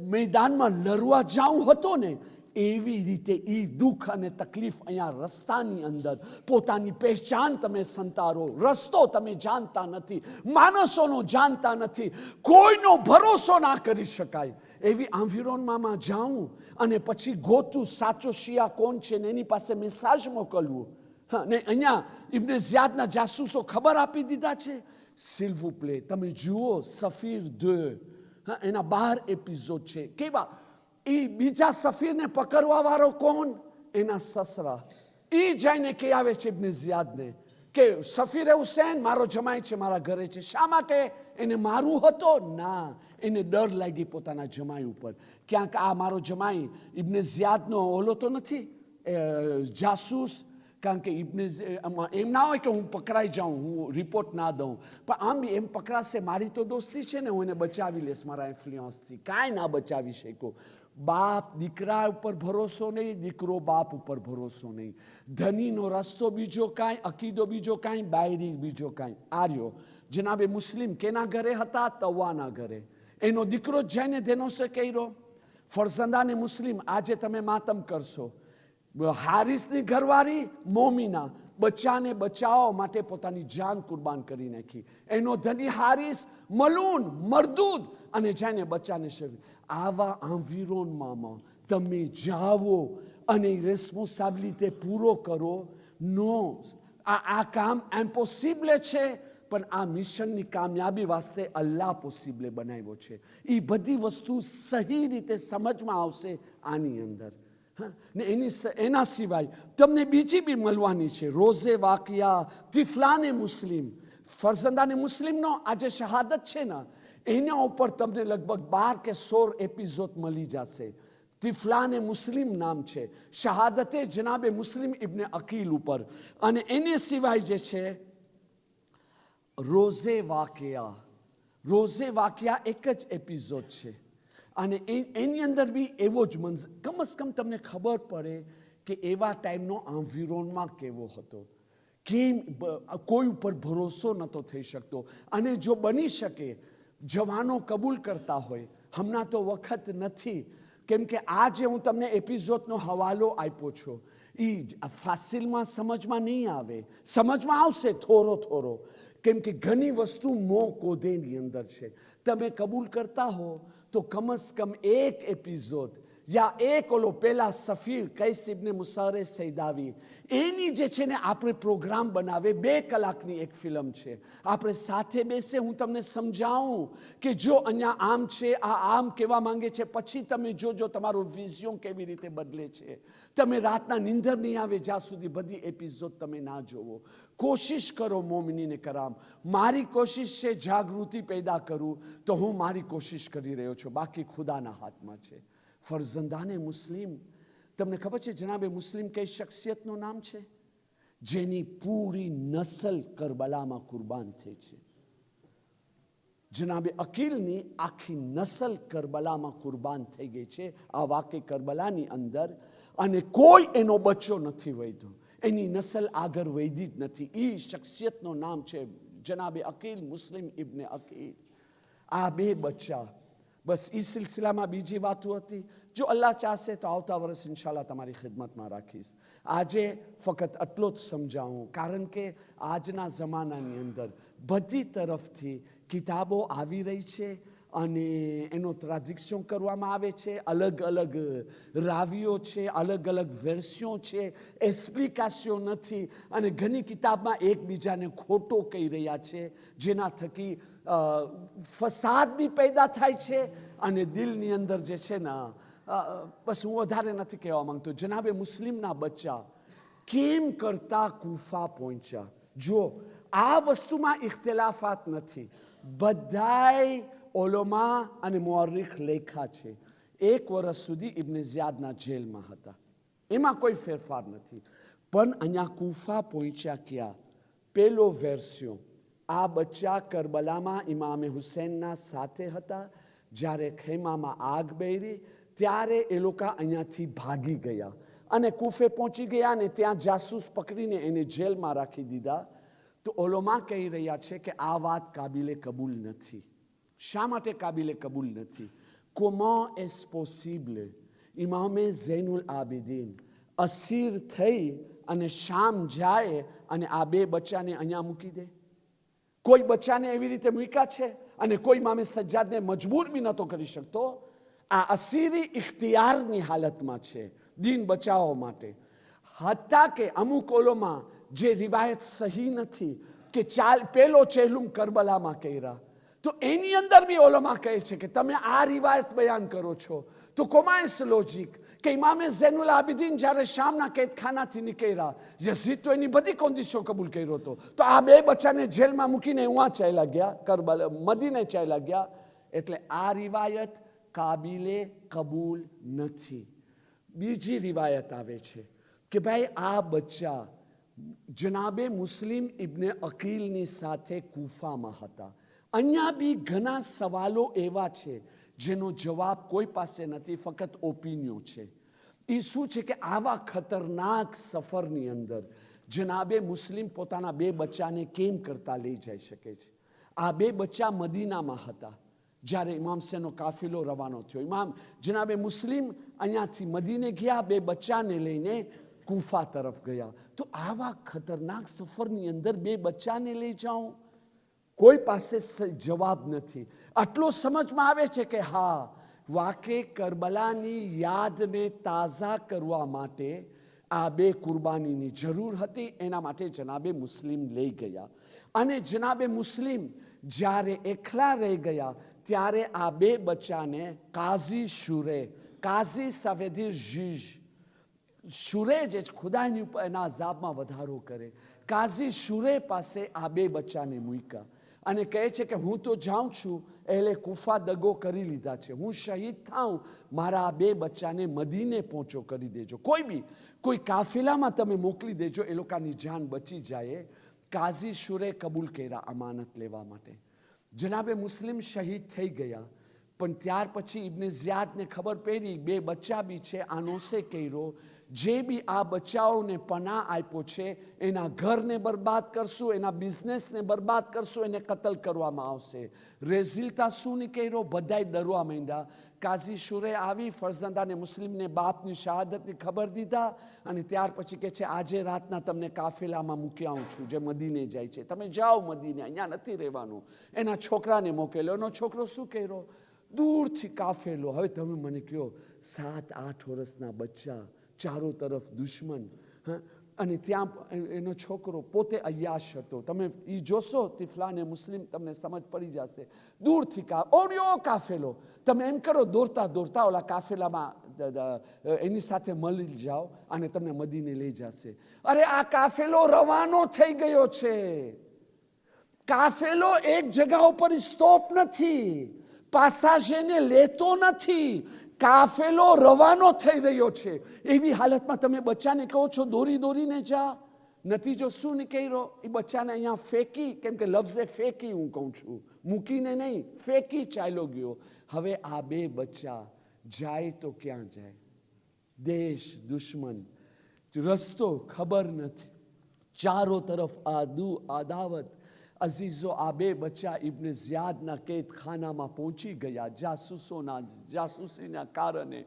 મેદાનમાં લડવા જાઉં હતો ને, એવી રીતે એ દુઃખ અને તકલીફ અહીંયા રસ્તાની અંદર પોતાની પહેચાન તમે સંતારો, રસ્તો તમે જાણતા નથી, માણસોનો જાણતા નથી, કોઈનો ભરોસો ના કરી શકાય એવી આંવિરોનમાં જાઉં અને પછી ગોતું સાચો શિયા કોણ છે ને એની પાસે મેસેજ મોકલવું. ને અહીંયા ઇબ્ને ઝિયાદના જાસૂસો ખબર આપી દીધા છે. સિલ્વુ પ્લે તમે જુઓ સફીર 2, એના 12 એપિસોડ છે. કેવા એ બીજા સફીરને પકડવા વાળો કોણ? એના સસરા. એ જઈને કે આવે છે ઇબ્ને ઝિયાદને કે સફીરે હુસૈન મારો જમાઈ છે, મારા ઘરે છે. શા માટે? એને મારું હતો? ના, એને ડર લાગી પોતાના જમાઈ ઉપર, ક્યાંક આ મારો જમાઈ ઇબ્ને ઝિયાદનો ઓલો તો નથી જાસૂસ. કારણ કે એમ ના હોય કે હું પકડાઈ જાઉં, હું રિપોર્ટ ના દઉં, પણ આમ બી એમ પકડાશે, મારી તો દોસ્તી છે ને, હું એને બચાવી લઈશ મારા ઇન્ફ્લુઅન્સથી. કાંઈ ના બચાવી શકો. બાપ દીકરા ઉપર ભરોસો નહીં, દીકરો બાપ ઉપર ભરોસો નહીં. ધનીનો રસ્તો બીજો કાંઈ, અકીદો બીજો કાંઈ, બાયરી બીજો કાંઈ. આર્યો જનાબે મુસ્લિમ કેના ઘરે હતા? તવાના ઘરે. એનો દીકરો જઈને ધેનોસે કર્યો. ફરઝંદાને મુસ્લિમ આજે તમે માતમ કરશો. હારિસની ઘરવાળી મોમિના, બચ્ચાને બચાવવા માટે પોતાની જાન કુરબાન કરી નાખી. એનો ધની હારિસ મલૂન મરદૂદ અને જેને બચ્ચાને સેવી. આવા એન્વિરોનમેન્ટમાં તમે જાઓ અને રેસ્પોન્સિબિલિટી પૂરો કરો. નો, આ કામ ઇમ્પોસિબલ છે, પણ આ મિશનની કામયાબી વાસ્તે અલ્લાહ પોસિબલ બનાવ્યો છે. એ બધી વસ્તુ સહી રીતે સમજમાં આવશે આની અંદર. ને એના સિવાય તમને બીજી બી મળવાની છે. રોઝે વાકિયા, તિફલાને મુસ્લિમ, ફરઝંદાને મુસ્લિમનો આજે શહાદત છે ને, એના ઉપર તમને લગભગ 12 કે 16 એપિસોડ મળી જશે. તિફલાને મુસ્લિમ નામ છે, શહાદતે જનાબે મુસ્લિમ ઇબ્ને અકીલ ઉપર. અને એને સિવાય જે છે રોઝે વાકિયા. રોઝે વાકિયા એક જ એપિસોડ છે અને એની અંદર બી એવો જ કમ તમને ખબર પડે કે એવા ટાઈમનો એન્વિરોનમાં કેવો હતો, કેમ કોઈ ઉપર ભરોસો નહોતો થઈ શકતો. અને જો બની શકે જવાનો કબૂલ કરતા હોય, હમણાં તો વખત નથી, કેમ કે આજે હું તમને એપિસોડનો હવાલો આપ્યો છું. એ ફાસિલમાં સમજમાં નહીં આવે, સમજમાં આવશે થોડો, કેમ કે ઘણી વસ્તુ મો કોદેની અંદર છે. તમે કબૂલ કરતા હો તો કમસ કમ એક એપિસોડ યા એક ઓલો પેલા સફીર કૈસ ઇબ્ને મુસારે સૈદાવી એની જે છે ને આપણે પ્રોગ્રામ બનાવે. 2 કલાકની એક ફિલ્મ છે. આપણે સાથે બેસે, હું તમને સમજાવું કે જો અહીંયા આમ છે, આ આમ કહેવા માંગે છે, પછી તમે જોજો તમારો વિઝન કેવી રીતે બદલે છે. તમે રાતના નીંદર નહીં આવે જ્યાં સુધી બધી એપિસોડ તમે ના જોવો. કોશિશ કરો મોમિનીને કરામ. મારી કોશિશ છે જાગૃતિ પેદા કરું, તો હું મારી કોશિશ કરી રહ્યો છું, બાકી ખુદાના હાથમાં છે. ફરઝંદાને મુસ્લિમ, તમને ખબર છે જનાબે મુસ્લિમ કઈ શખ્સિયતનું નામ છે? જેની પૂરી નસલ કરબલામાં કુરબાન થઈ છે. જનાબે અકીલની આખી નસલ કરબલામાં કુરબાન થઈ ગઈ છે આ વાકે કરબલાની અંદર, અને કોઈ એનો બચ્ચો નથી વધ્યો. એની નસલ આગળ વધી જ નથી. એ શખ્સિયતનું નામ છે જનાબે અકીલ, મુસ્લિમ ઇબ્ને અકીલ. આ 2 બચ્ચા, બસ એ સિલસિલામાં બીજી વાતો હતી. જો અલ્લાહ ચાહશે તો આવતા વર્ષ ઇન્શાલ્લાહ તમારી ખિદમતમાં રાખીશ. આજે ફક્ત આટલો જ સમજાવું, કારણ કે આજના જમાનાની અંદર બધી તરફથી કિતાબો આવી રહી છે અને એનો ટ્રાન્ઝેક્શન કરવામાં આવે છે. અલગ અલગ રાવીઓ છે, અલગ અલગ વર્સ્યો છે, એક્સપ્લિકેશન નથી, અને ઘણી કિતાબમાં એકબીજાને ખોટો કહી રહ્યા છે, જેના થકી ફસાદ બી પેદા થાય છે અને દિલની અંદર જે છે ને, બસ હું વધારે નથી કહેવા માંગતો. જનાબે મુસ્લિમના બચ્ચા કેમ કરતા કૂફા પહોંચ્યા. જો આ વસ્તુમાં ઇખ્તિલાફાત નથી, બધાય ઓલોમા અને મુઅર્રિખ લેખા છે. 1 વર્ષ સુધી ઇબ્ને ઝિયાદના જેલમાં હતા, એમાં કોઈ ફેરફાર નથી. પણ અહીંયા કૂફા પહોંચ્યા ક્યાં? પેલો વર્સ્યો, આ બચ્ચા કરબલામાં ઇમામે હુસૈનના સાથે હતા. જ્યારે ખેમામાં આગ બેરી ત્યારે એ લોકો અહીંયાથી ભાગી ગયા અને કૂફે પહોંચી ગયા અને ત્યાં જાસૂસ પકડીને એને જેલમાં રાખી દીધા. તો ઓલોમા કહી રહ્યા છે કે આ વાત કાબિલે કબૂલ નથી. શા માટે કાબિલે કબૂલ નથી? comment est possible ઇમામે ઝૈનુલ આબિદીન અસીર થઈ અને શામ જાય અને આ 2 બચ્ચાને અહીંયા મૂકી દે? કોઈ બચ્ચાને એવી રીતે મૂક્યા છે અને કોઈ ઇમામે સજ્જાદને મજબૂર બી નહોતો કરી શકતો. આ અસીરી ઇખ્તિયારની હાલતમાં છે દીન બચાવવા માટે. હતા કે અમુક ઓલોમાં જે રિવાયત સહી નથી કે પેલો ચહેલુમ કરબલામાં કર્યા, તો એની અંદર બી ઓલોમાં કહે છે કે તમે આ રિવાયત બયાન કરો છો તો કોમાયસ લોજિક કે ઇમામે ઝૈનુલ આબિદીન જ્યારે શામના કેદખાનાથી નીકળ્યા, યઝીદ તો એની બધી કોન્ડિશનો કબૂલ કર્યો હતો, તો આ 2 બચ્ચાને જેલમાં મૂકીને ઉहाँ ચાલ્યા ગયા, કરબલા મદીને ચાલ્યા ગયા. એટલે આ રિવાયત કાબિલે કબૂલ નથી. બીજી રિવાયત આવે છે કે ભાઈ આ બચ્ચા જનાબે મુસ્લિમ ઇબ્ને અકીલની સાથે કૂફામાં હતા. અહીંયા બી ઘણા સવાલો એવા છે જેનો જવાબ કોઈ પાસે નથી, ફક્ત ઓપિનિયન છે. એ શું છે કે આવા ખતરનાક સફરની અંદર જનાબે મુસ્લિમ પોતાના 2 બચ્ચાને કેમ કરતા લઈ જઈ શકે છે? આ 2 બચ્ચા મદીનામાં હતા જ્યારે ઇમામ હુસૈનનો કાફિલો રવાનો થયો. જનાબે મુસ્લિમ અહીંયાથી મદીને ગયા 2 બચ્ચાને લઈને કુફા તરફ ગયા. તો આવા ખતરનાક સફરની અંદર બે બચ્ચાને લઈ જાઉં, કોઈ પાસે જવાબ નથી. આટલો સમજમાં આવે છે કે હા, વાકે કરબલાની યાદને તાઝા કરવા માટે આ બે કુરબાનીની જરૂર હતી. એના માટે જનાબે મુસ્લિમ લઈ ગયા. અને જનાબે મુસ્લિમ જ્યારે એકલા રહી ગયા ત્યારે આ બે બચ્ચાને કાઝી શુરે, કાઝી સાવેધીર જીજ, શુરે જે ખુદાની ઉપર એના અઝાબમાં વધારો કરે, કાઝી શુરે પાસે આ બે બચ્ચાને મૂક્યા અને કહે છે કે હું તો જાઉં છું, એટલે કુફા દગો કરી લીધા છે, હું શહીદ થાઉં, મારા આ બે બચ્ચાને મદીને પહોંચો કરી દેજો. કોઈ કાફિલામાં તમે મોકલી દેજો, એ લોકોની જાન બચી જાય. કાઝી શુરે કબૂલ કર્યા અમાનત લેવા માટે. જનાબે મુસ્લિમ શહીદ થઈ ગયા. પણ ત્યાર પછી ઇબ્ને ઝિયાદને ખબર પડી બે બચ્ચા બી છે, આનોસે કર્યો, જે બી આ બચ્ચાઓને પનાહ આપ્યો છે એના ઘરને બરબાદ કરશું, એના બિઝનેસને બરબાદ કરશું, એને કતલ કરવામાં આવશે. રેઝિલ્ટા શું નીકળ્યો? બધાય ડરવા માંડ્યા. કાઝી શુરે આવી ફરઝંદાને મુસ્લિમને બાપની શહાદતની ખબર દીધા અને ત્યાર પછી કહે છે આજે રાતના તમને કાફેલામાં મૂકી આવું છું જે મદીને જાય છે, તમે જાઓ મદીને, અહીંયા નથી રહેવાનું. એના છોકરાને મોકલ્યો. એનો છોકરો શું કર્યો? દૂરથી કાફેલો. હવે તમે મને કહો, 7-8 વર્ષના બચ્ચા, ચારો તરફ દુશ્મન, અને ત્યાં એનો છોકરો પોતે અયાશ હતો. તમે એ જોશો તિફલાને મુસ્લિમ, તમને સમજ પડી જશે. દૂરથી ઓડિયો કાફેલો. તમે એમ કરો દોડતા દોડતા ઓલા કાફેલામાં એની સાથે મળી જાઓ અને તમને મદીને લઈ જશે. અરે આ કાફેલો રવાનો થઈ ગયો છે. કાફેલો એક જગ્યા ઉપર સ્ટોપ નથી, પાસાજેને લેતો નથી. કાફેલો રવાનો થઈ રહ્યો છે. એવી હાલતમાં તમે બચ્ચાને કહો છો દોરી દોરીને જા. નતીજો શું નીકળ્યો? એ બચ્ચાને અહીંયા ફેંકી, કેમ કે લફ્ઝે ફેંકી હું કહું છું, મૂકીને નહીં, ફેંકી ચાલ્યો ગયો. હવે આ બે બચ્ચા જાય તો ક્યાં જાય? દેશ દુશ્મન, રસ્તો ખબર નથી, ચારો તરફ અદાવત. અઝીઝો, આ બે બચ્ચા ઇબ્ને ઝિયાદના કેદખાનામાં પહોંચી ગયા જાસૂસીના કારણે.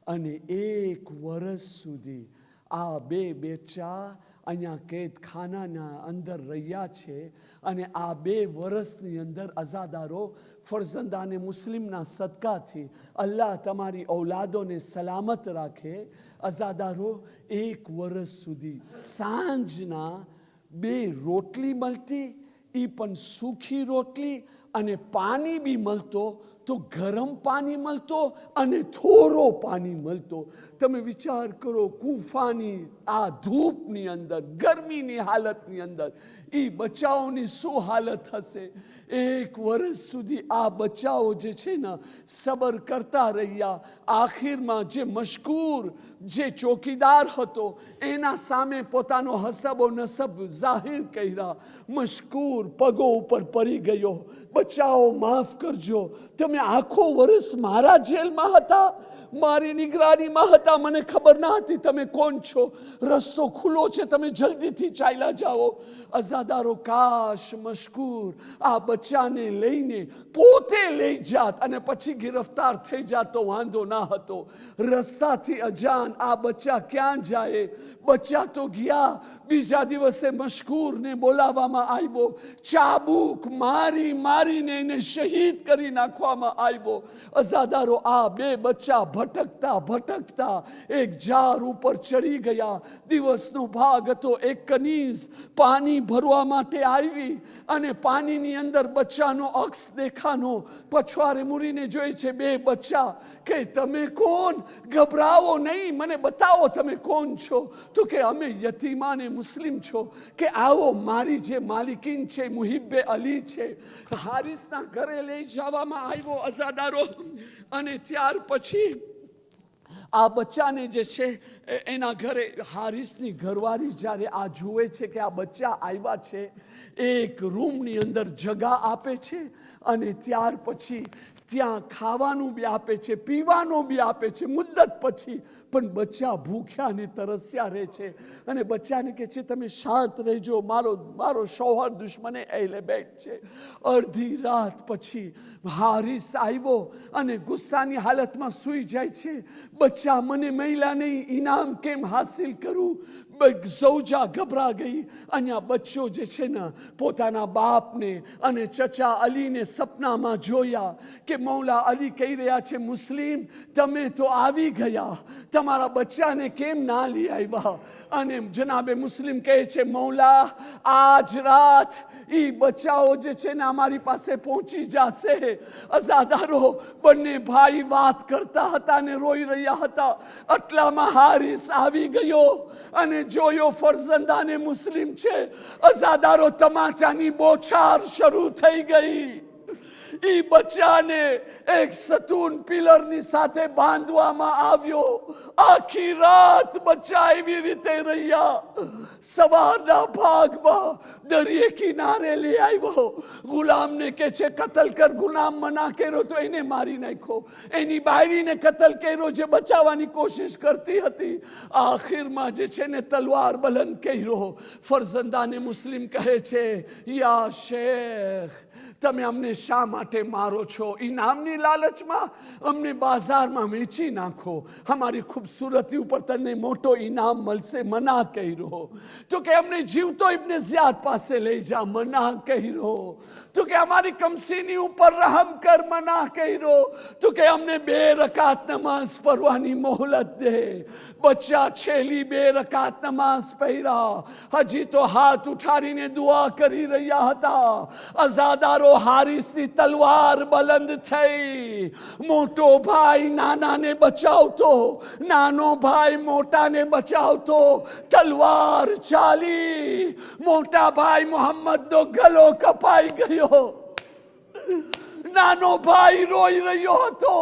અને 1 વર્ષ સુધી આ બે બચ્ચા અહીંયા કેદખાનાના અંદર રહ્યા છે. અને આ 2 વર્ષની અંદર અઝાદારો ફરઝંદાને મુસ્લિમના સદકાથી અલ્લાહ તમારી ઔલાદોને સલામત રાખે. અઝાદારો 1 વર્ષ સુધી સાંજના 2 રોટલી મળતી, એ પણ સૂખી રોટલી, અને પાણી બી મળતો તો ગરમ પાણી મળતો અને થોડો પાણી મળતો. તમે વિચાર કરો, કુફાની આ ધૂપની અંદર, ગરમીની હાલતની અંદર એ બચ્ચાઓની શું હાલત હશે? 1 વર્ષ સુધી આ બચ્ચાઓ જે છે ને સબર કરતા રહ્યા. આખિરમાં જે મશકૂર, જે ચોકીદાર હતો એના સામે પોતાનો હસબો નસબ જાહેર કર્યા. મશકૂર પગો ઉપર પડી ગયો, બચ્ચાઓ માફ કરજો, તમે આખો વર્ષ મારા જેલમાં હતા, મારી નિગરાનીમાં હતા, મને ખબર ના હતી તમે કોણ છો, રસ્તો ખુલ્લો છે, તમે જલ્દીથી ચાલ્યા જાઓ. અઝાદારો, કાશ મશકૂર આ બચ્ચાને લઈને પોતે લઈ જાત અને પછી ગિરફતાર થઈ જાત તો વાંધો ના હતો. રસ્તાથી અજાન આ બચ્ચા ક્યાં જાય? બચ્ચા તો ગયા. બીજા દિવસે મશકૂરને બોલાવવામાં આવ્યો, ચાબુક મારીને એને શહીદ કરી નાખવામાં આવ્યો. અઝાદારો, આ બે બચ્ચા ભટકતા એક ઝાડ ઉપર ચડી ગયા. દિવસનો ભાગ હતો. એક કનીઝ પાણી ભરવા માટે આવી અને પાણીની અંદર બચ્ચાનો અક્ષ દેખાનો. પછવારે મુરીને જોઈ છે 2 બચ્ચા. કે તમે કોણ? ગભરાવો નહીં, મને બતાવો તમે કોણ છો. તો કે અમે યતીમાને મુસ્લિમ છો. કે આવો, મારી જે માલિકીન છે મુહિબ્બે અલી છે. હારિસના ઘરે લઈ જવામાં આવ્યો અઝાદારો. અને ત્યાર પછી આ બચ્ચાને જે છે એના ઘરે હારિસની ઘરવાળી જ્યારે આ જુએ છે કે આ બચ્ચા આવ્યા છે, એક રૂમની અંદર જગા આપે છે. અને ત્યાર પછી ત્યાં ખાવાનું બી આપે છે, પીવાનું બી આપે છે મુદ્દત પછી, પણ બચ્ચા ભૂખ્યા ને તરસ્યા રહે છે. અને બચ્ચાને કહે છે તમે શાંત રહેજો, મારો શોહર દુશ્મને એલિબેટ છે. અડધી રાત પછી હારિસ આવ્યો અને ગુસ્સાની હાલતમાં સૂઈ જાય છે. બચ્ચા મને મળ્યા નહીં, ઇનામ કેમ હાસિલ કરું? સૌજા ગભરા ગઈ. અહીંયા બચ્ચો જે છે ને પોતાના બાપને અને ચચા અલીને સપનામાં જોયા કે મૌલા અલી કહી રહ્યા છે મુસ્લિમ તમે તો આવી ગયા, તમારા બચ્ચાને કેમ ના લઈ આવ્યા? અને જનાબે મુસ્લિમ કહે છે મૌલા આજ રાત એ બચ્ચાઓ જે છે ને અમારી પાસે પહોંચી જશે. અઝાદારો બંને ભાઈ વાત કરતા હતા ને રોઈ રહ્યા હતા. આટલામાં હારિસ આવી ગયો અને જોયો ફરઝંદાને મુસ્લિમ છે. અઝાદારો તમાચાની બોછાર શરૂ થઈ ગઈ. એ બચ્ચાને એક સતૂન પિલરની સાથે બાંધવામાં આવ્યો. આખી રાત બચ્ચા એવી રીતે રહ્યા. સવારના ભાગમાં દરિયે કિનારે લઈ આવ્યો. ગુલામને કે છે કતલ કર. ગુલામ મના કર્યો તો એને મારી નાખ્યો. એની બાયરીને કતલ કર્યો જે બચાવવાની કોશિશ કરતી હતી. આખિરમાં જે છે ને તલવાર બલંદ કર્યો. ફરઝંદાને મુસ્લિમ કહે છે યા શેખ તમે અમને શા માટે મારો છો? ઇનામની લાલચમાં અમને બાજારમાં વેચી નાખો, અમારી ખૂબસૂરતી ઉપર તને મોટો ઇનામ મળશે. મના કર્યો તો કે અમને જીવતો ઇબ્ને ઝિયાદ પાસે લઈ જા. મના કર્યો તો કે અમારી કમસીની ઉપર રહમ કર. મના કર્યો તો કે અમને 2 રકાત નમાઝ પઢવાની મોહલત દે. બચ્ચા છેલ્લી 2 રકાત નમાઝ પઢ્યા. હજી તો હાથ ઉઠાડીને દુઆ કરી રહ્યા હતા. અઝાદારો હારિસની તલવાર બલંદ થઈ. મોટો ભાઈ નાનાને બચાવતો, નાનો ભાઈ મોટાને બચાવતો. તલવાર ચાલી. મોટા ભાઈ મોહમ્મદનો ગળો કપાઈ ગયો. નાનો ભાઈ રોઈ રહ્યો હતો,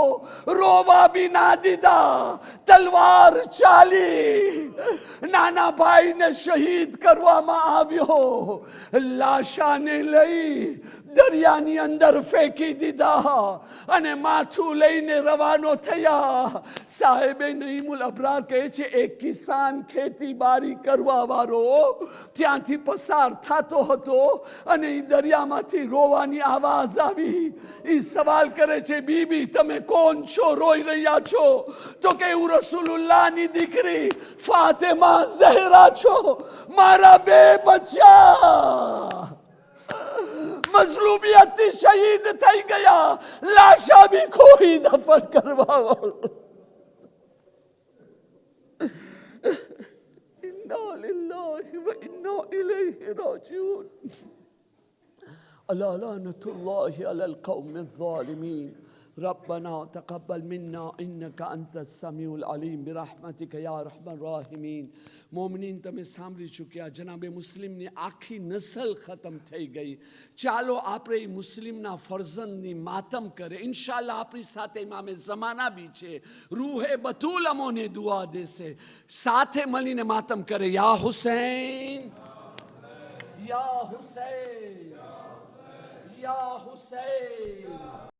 રોવા બી ના દીધા. તલવાર ચાલી. નાના ભાઈને શહીદ કરવામાં આવ્યો. લાશાને લઈ દરિયાની અંદર ફેંકી દીધા અને માથું લઈને રવાનો થયા. સાહેબે નઈમુલ અબરાર કહે છે એક કિસાન ખેતીબારી કરવા વાળો ત્યાંથી પસાર થતો હતો અને એ દરિયામાંથી રોવાની આવાજ આવી. એ સવાલ કરે છે બીબી તમે કોણ છો, રોઈ રહ્યા છો? તો કે હું રસૂલુલ્લાહની દીકરી ફાતિમા ઝહરા છો. મારા 2 બચ્ચા મઝલૂમિયતથી શહીદ થઈ ગયા. લાશા બી કોઈ દફન કરવા. ઇન્ના લિલ્લાહિ વ ઇન્ના ઇલૈહિ રાજીઉન. અલા લઅનતુલ્લાહિ અલલ કૌમિઝ ઝાલિમીન. ربنا تقبل منا إنك أنت السميع العليم برحمتك يا أرحم الراحمين. મોમિનીન તમે સાંભળી ચૂક્યા. જનાબે મુસ્લિમની આખી નસલ ખતમ થઈ ગઈ. ચાલો આપણે મુસ્લિમના ફરઝંદની માતમ કરે. ઇન્શાલ્લાહ આપણી સાથે ઇમામે ઝમાના બી છે. રૂહે બતુલ અમોને દુઆ દેશે. સાથે મળીને માતમ કરે. યા હુસૈન યા હુસૈન.